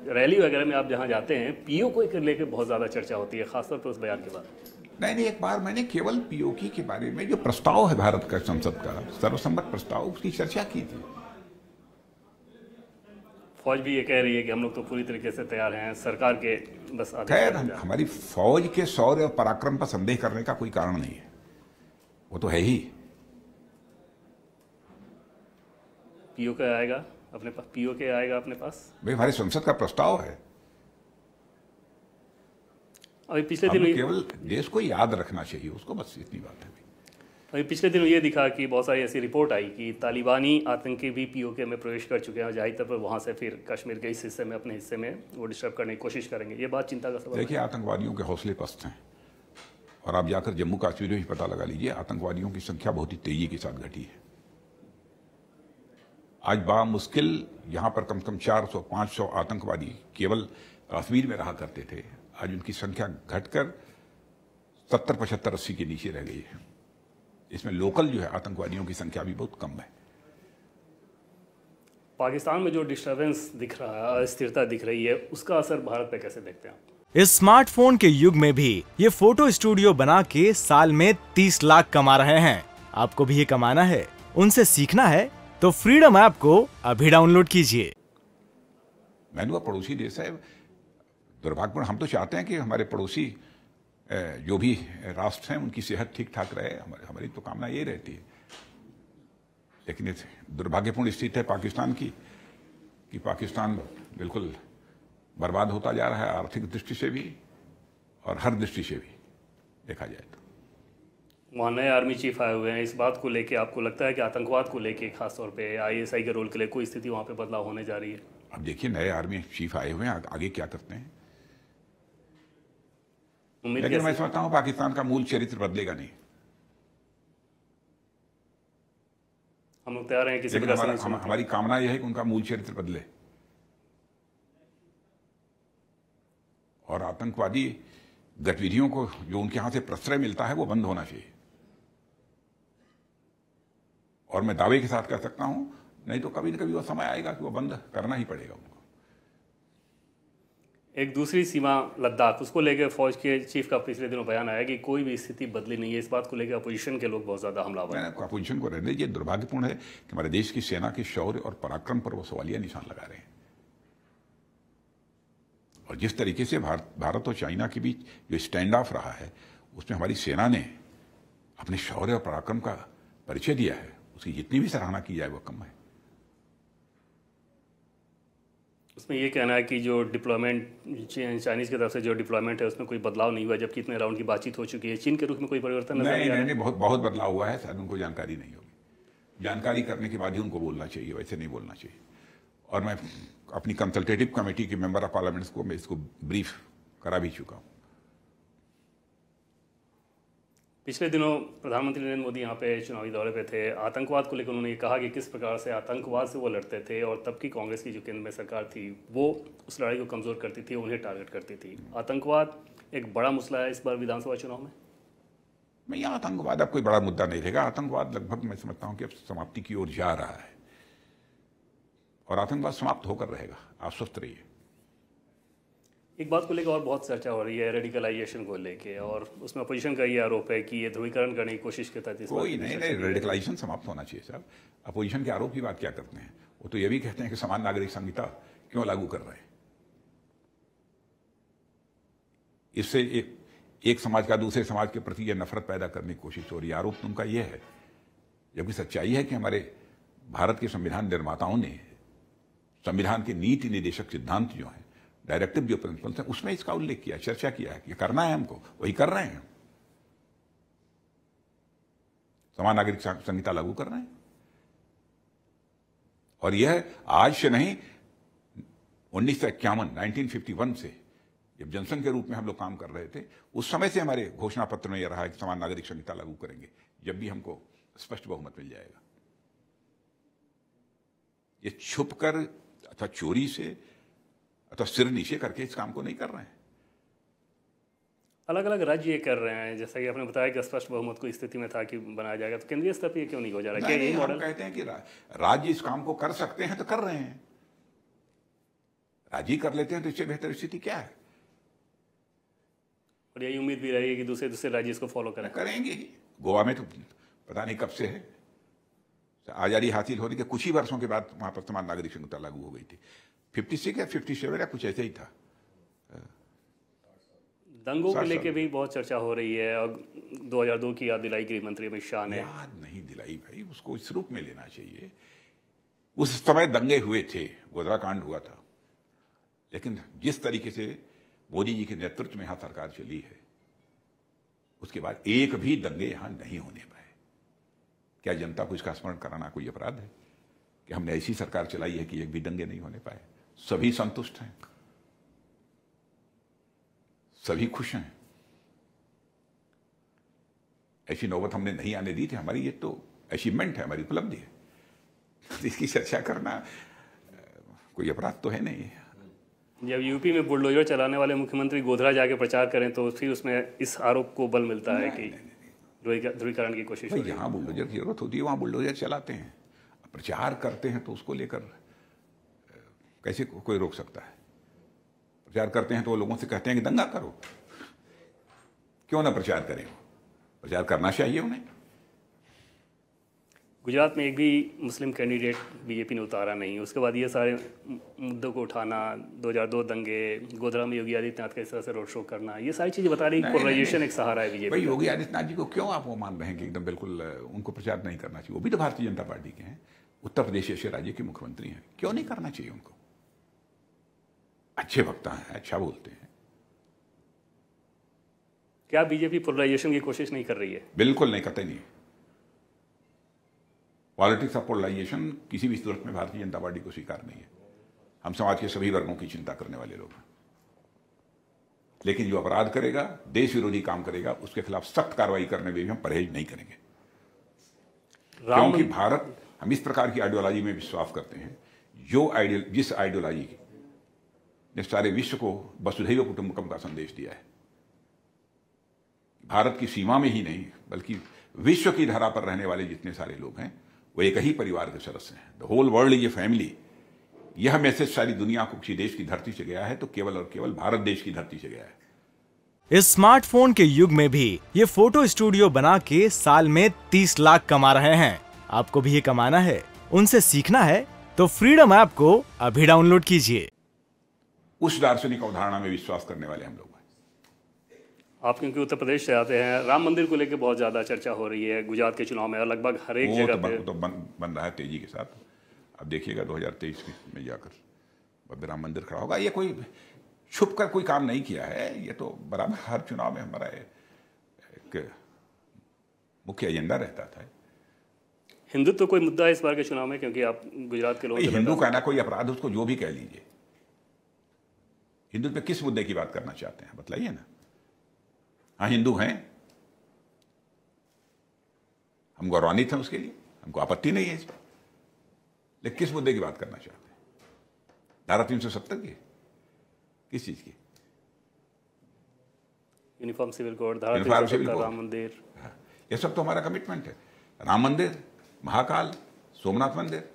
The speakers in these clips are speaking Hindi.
रैली वगैरह में आप जहां जाते हैं, पीओ को लेकर बहुत ज्यादा चर्चा होती है, खासतौर पर उस बयान के बाद। नहीं, एक बार मैंने केवल पीओके के बारे में जो प्रस्ताव है भारत का संसद का सर्वसम्मत प्रस्ताव, उसकी चर्चा की थी। फौज भी ये कह रही है कि हम लोग तो पूरी तरीके से तैयार हैं, सरकार के बस आदेश खैर, पर जाएं। हमारी फौज के शौर्य और पराक्रम पर संदेह करने का कोई कारण नहीं है, वो तो है ही। पीओ के आएगा अपने पास, पीओ के आएगा अपने पास। भाई, हमारे संसद का प्रस्ताव है। अभी पिछले दिन केवल देश को याद रखना चाहिए उसको, बस इतनी बात है। अभी पिछले दिनों ये दिखा कि बहुत सारी ऐसी रिपोर्ट आई कि तालिबानी आतंकी भी पीओके में प्रवेश कर चुके हैं, जाहिर तौर पर वहाँ से फिर कश्मीर के इस हिस्से में, अपने हिस्से में वो डिस्टर्ब करने की कोशिश करेंगे। ये बात चिंता का सबब है। देखिए, आतंकवादियों के हौसले पस्त हैं, और आप जाकर जम्मू कश्मीर में भी पता लगा लीजिए, आतंकवादियों की संख्या बहुत ही तेजी के साथ घटी है। आज बामुश्किल यहाँ पर कम से कम 400-500 आतंकवादी केवल कश्मीर में रहा करते थे, आज उनकी संख्या घटकर 70, 75, 80 के नीचे रह गई है। इसमें लोकल जो है आतंकवादियों की संख्या भी बहुत कम है। पाकिस्तान में जो डिस्टर्बेंस दिख रहा है, अस्थिरता दिख रही है, उसका असर भारत पे कैसे देखते हैं आप? इस स्मार्टफोन के युग में भी ये फोटो स्टूडियो बना के साल में 30 लाख कमा रहे हैं। आपको भी ये कमाना है, उनसे सीखना है, तो फ्रीडम ऐप को अभी डाउनलोड कीजिए। मैंने पड़ोसी देश है, दुर्भाग्यपूर्ण। हम तो चाहते हैं कि हमारे पड़ोसी जो भी राष्ट्र हैं उनकी सेहत ठीक ठाक रहे, हमारी तो कामना ये रहती है। लेकिन दुर्भाग्यपूर्ण स्थिति है पाकिस्तान की कि पाकिस्तान बिल्कुल बर्बाद होता जा रहा है, आर्थिक दृष्टि से भी और हर दृष्टि से भी देखा जाए तो। वहाँ नए आर्मी चीफ आए हुए हैं, इस बात को लेके आपको लगता है कि आतंकवाद को लेके खासतौर पे आईएसआई के रोल के लिए कोई स्थिति वहाँ पे बदलाव होने जा रही है? अब देखिए, नए आर्मी चीफ आए हुए हैं, आगे क्या करते हैं। लेकिन मैं समझता हूं पाकिस्तान का मूल चरित्र बदलेगा नहीं। हम लोग तैयार हैं किसी भी हमारी कामना यह है कि उनका मूल चरित्र बदले और आतंकवादी गतिविधियों को जो उनके यहां से प्रश्रय मिलता है वो बंद होना चाहिए। और मैं दावे के साथ कह सकता हूं, नहीं तो कभी न कभी वो समय आएगा कि वो बंद करना ही पड़ेगा उनको। एक दूसरी सीमा लद्दाख, उसको लेकर फौज के चीफ का पिछले दिनों बयान आया कि कोई भी स्थिति बदली नहीं है। इस बात को लेकर अपोजिशन के लोग बहुत ज्यादा हमलावर हैं। अपोजिशन को रहने दीजिए। दुर्भाग्यपूर्ण है कि हमारे देश की सेना के शौर्य और पराक्रम पर वो सवालिया निशान लगा रहे हैं। और जिस तरीके से भारत और चाइना के बीच जो स्टैंड ऑफ रहा है, उसमें हमारी सेना ने अपने शौर्य और पराक्रम का परिचय दिया है, उसकी जितनी भी सराहना की जाए वो कम है। उसमें ये कहना है कि जो डिप्लॉयमेंट चाइनीज की तरफ से जो डिप्लॉयमेंट है उसमें कोई बदलाव नहीं हुआ, जबकि इतने राउंड की बातचीत हो चुकी है। चीन के रुख में कोई परिवर्तन नजर नहीं? नहीं, बहुत बदलाव हुआ है, शायद उनको जानकारी नहीं होगी। जानकारी करने के बाद ही उनको बोलना चाहिए, वैसे नहीं बोलना चाहिए। और मैं अपनी कंसल्टेटिव कमेटी के मेंबर ऑफ पार्लियामेंट को मैं इसको ब्रीफ करा भी चुका हूँ। पिछले दिनों प्रधानमंत्री नरेंद्र मोदी यहाँ पे चुनावी दौरे पे थे। आतंकवाद को लेकर उन्होंने ये कहा कि किस प्रकार से आतंकवाद से वो लड़ते थे, और तब की कांग्रेस की जो केंद्र में सरकार थी वो उस लड़ाई को कमज़ोर करती थी, उन्हें टारगेट करती थी। आतंकवाद एक बड़ा मसला है इस बार विधानसभा चुनाव में। मैं यहाँ आतंकवाद अब कोई बड़ा मुद्दा नहीं रहेगा। आतंकवाद लगभग मैं समझता हूँ कि अब समाप्ति की ओर जा रहा है, और आतंकवाद समाप्त होकर रहेगा। आप स्वस्थ रहिए। एक बात को लेकर और बहुत चर्चा हो रही है, रेडिकलाइजेशन को लेके, और उसमें अपोजिशन का ये आरोप है कि ये ध्रुवीकरण करने की कोशिश करता है। कोई नहीं, रेडिकलाइजेशन समाप्त होना चाहिए साहब। अपोजिशन के आरोप की बात क्या करते हैं? वो तो ये भी कहते हैं कि समान नागरिक संहिता क्यों लागू कर रहे हैं। इससे एक समाज का दूसरे समाज के प्रति यह नफरत पैदा करने की कोशिश हो रही है। आरोप तुमका यह है, जबकि सच्चाई है कि हमारे भारत के संविधान निर्माताओं ने संविधान के नीति निर्देशक सिद्धांत जो है, डायरेक्टिव जो प्रिंसिपल्स हैं, उसमें इसका उल्लेख किया, चर्चा किया है कि करना है हमको, वही कर रहे हैं। समान नागरिक संहिता लागू कर रहे हैं। और यह आज से नहीं, 1951 से जब जनसंघ के रूप में हम लोग काम कर रहे थे, उस समय से हमारे घोषणा पत्र में यह रहा है कि समान नागरिक संहिता लागू करेंगे जब भी हमको स्पष्ट बहुमत मिल जाएगा। ये छुपकर अथवा चोरी से अथवा सिर नीचे करके इस काम को नहीं कर रहे हैं। अलग अलग राज्य ये कर रहे हैं, जैसा कि आपने बताया कि स्पष्ट बहुमत को स्थिति में था कि बनाया जाएगा, तो केंद्रीय स्तर पर ये क्यों नहीं हो जा रहा है? नहीं, हम कहते हैं कि राज्य इस काम को कर सकते हैं तो कर रहे हैं। राजी कर लेते हैं तो इससे बेहतर स्थिति क्या है? और यही उम्मीद भी रहेगी कि दूसरे दूसरे राज्य इसको फॉलो करेंगे ही। गोवा में तो पता नहीं कब से है, आजादी हासिल होने के कुछ ही वर्षों के बाद वहां पर समान नागरिक संहिता लागू हो गई थी। 56 या 57 या कुछ ऐसे ही था। दंगों को लेके भी बहुत चर्चा हो रही है और 2002 की याद दिलाई गृह मंत्री अमित शाह ने। याद नहीं दिलाई भाई, उसको इस रूप में लेना चाहिए। उस समय दंगे हुए थे, गोधरा कांड हुआ था, लेकिन जिस तरीके से मोदी जी के नेतृत्व में यहां सरकार चली है, उसके बाद एक भी दंगे यहां नहीं होने पाए। क्या जनता को इसका स्मरण कराना कोई अपराध है कि हमने ऐसी सरकार चलाई है कि एक भी दंगे नहीं होने पाए? सभी संतुष्ट हैं, सभी खुश हैं। ऐसी नौबत हमने नहीं आने दी थी। हमारी ये तो अचीवमेंट है, हमारी उपलब्धि है। इसकी चर्चा करना कोई अपराध तो है नहीं। जब यूपी में बुलडोजर चलाने वाले मुख्यमंत्री गोधरा जाके प्रचार करें तो फिर उसमें इस आरोप को बल मिलता है कि ध्रुवीकरण की कोशिश हो रही है। जहां बुलडोजर की जरूरत होती है वहां बुलडोजर चलाते हैं, प्रचार करते हैं तो उसको लेकर कैसे कोई रोक सकता है? प्रचार करते हैं तो वो लोगों से कहते हैं कि दंगा करो, क्यों ना प्रचार करें? प्रचार करना चाहिए उन्हें। गुजरात में एक भी मुस्लिम कैंडिडेट बीजेपी ने उतारा नहीं, उसके बाद ये सारे मुद्दों को उठाना, 2002 दंगे, गोधरा में योगी आदित्यनाथ का इस तरह से रोड शो करना, ये सारी चीजें बता रही है पोलराइजेशन एक सहारा है बीजेपी। भाई योगी आदित्यनाथ जी को क्यों आप वो मान रहे हैं कि एकदम बिल्कुल उनको प्रचार नहीं करना चाहिए? वो भी तो भारतीय जनता पार्टी के हैं, उत्तर प्रदेश ऐसे राज्य के मुख्यमंत्री हैं, क्यों नहीं करना चाहिए उनको? अच्छे वक्ता हैं, अच्छा बोलते हैं। क्या बीजेपी पोलराइजेशन की कोशिश नहीं कर रही है? बिल्कुल नहीं, कतई नहीं। पॉलिटिक्स ऑफ पोलराइजेशन किसी भी सूरत में भारतीय जनता पार्टी को स्वीकार नहीं है। हम समाज के सभी वर्गों की चिंता करने वाले लोग हैं, लेकिन जो अपराध करेगा, देश विरोधी काम करेगा, उसके खिलाफ सख्त कार्रवाई करने में भी हम परहेज नहीं करेंगे। क्योंकि भारत, हम इस प्रकार की आइडियोलॉजी में विश्वास करते हैं जिस आइडियोलॉजी ने सारे विश्व को वसुधैव कुटुंबकम का संदेश दिया है। भारत की सीमा में ही नहीं बल्कि विश्व की धरा पर रहने वाले जितने सारे लोग हैं वो एक ही परिवार के सदस्य हैं। The whole world is a family. यह मैसेज सारी दुनिया को किसी देश की धरती से गया है तो केवल और केवल भारत देश की धरती से गया है। इस स्मार्टफोन के युग में भी ये फोटो स्टूडियो बना के साल में 30 लाख कमा रहे हैं। आपको भी ये कमाना है, उनसे सीखना है तो फ्रीडम ऐप को अभी डाउनलोड कीजिए। उस दार्शनिक अवधारणा में विश्वास करने वाले हम लोग हैं। आप क्योंकि उत्तर प्रदेश से आते हैं, राम मंदिर को लेकर बहुत ज्यादा चर्चा हो रही है गुजरात के चुनाव में, और लगभग हर एक जगह पे तो बन रहा है तेजी के साथ। अब देखिएगा 2023 में जाकर भव्य राम मंदिर खड़ा होगा। ये कोई छुप कर कोई काम नहीं किया है, ये तो बराबर हर चुनाव में हमारा एक मुख्य एजेंडा रहता था। हिंदुत्व तो कोई मुद्दा है इस बार के चुनाव में, क्योंकि आप गुजरात के लोग हिंदू कहना कोई अपराध, उसको जो भी कह लीजिए। हिंदुत्व पे किस मुद्दे की बात करना चाहते हैं बताइए ना। हाँ, हिंदू हैं, हम गौरवान्वित हैं उसके लिए, हमको आपत्ति नहीं है इसमें, लेकिन किस मुद्दे की बात करना चाहते हैं? धारा 370 की, किस चीज की? यूनिफॉर्म सिविल कोड, धारा 370, राम मंदिर, ये सब तो हमारा कमिटमेंट है। राम मंदिर, महाकाल, सोमनाथ मंदिर,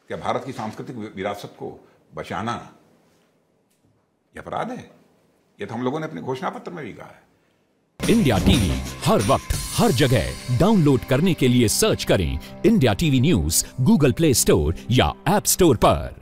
क्या भारत की सांस्कृतिक विरासत को बचाना यह अपराध है? ये तो हम लोगों ने अपने घोषणा पत्र में भी कहा है। इंडिया टीवी हर वक्त हर जगह डाउनलोड करने के लिए सर्च करें India TV news Google play store या ऐप स्टोर पर।